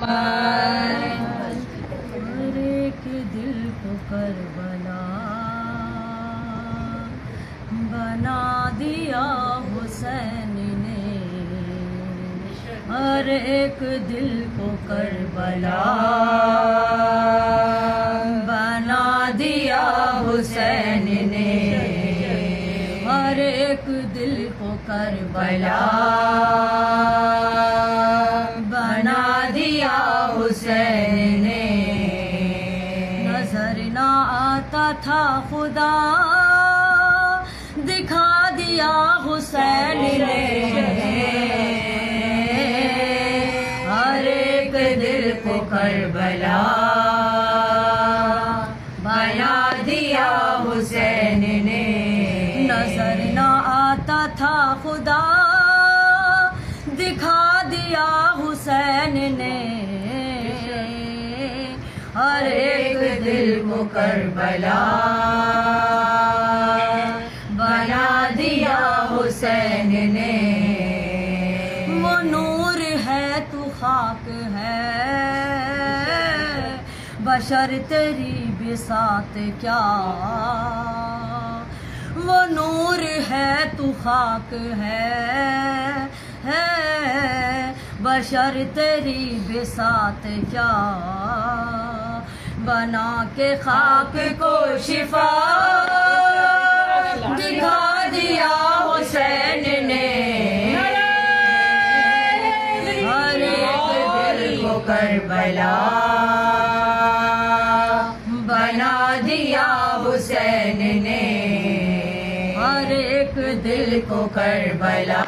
ہر ایک دل کو کربلا بنا دیا حسین نے، ہر ایک دل کو کربلا بنا دیا حسین نے، ہر ایک دل کو کربلا بنا دیا حسین نے۔ نظر نہ آتا تھا خدا دکھا دیا حسین نے، ہر ایک دل کو کربلا بنا دیا حسین نے۔ نظر نہ آتا تھا خدا دکھا دیا حسین نے، ہر ایک دل کو کربلا بنا دیا حسین نے۔ وہ نور ہے تو خاک ہے، بشر تیری بساط کیا، وہ نور ہے تو خاک ہے، بشر تیری بساط کیا، بنا کے خاک کو شفا دکھا دیا حسین نے، ہر ایک دل کو کربلا بنا دیا حسین نے، ہر ایک دل کو کربلا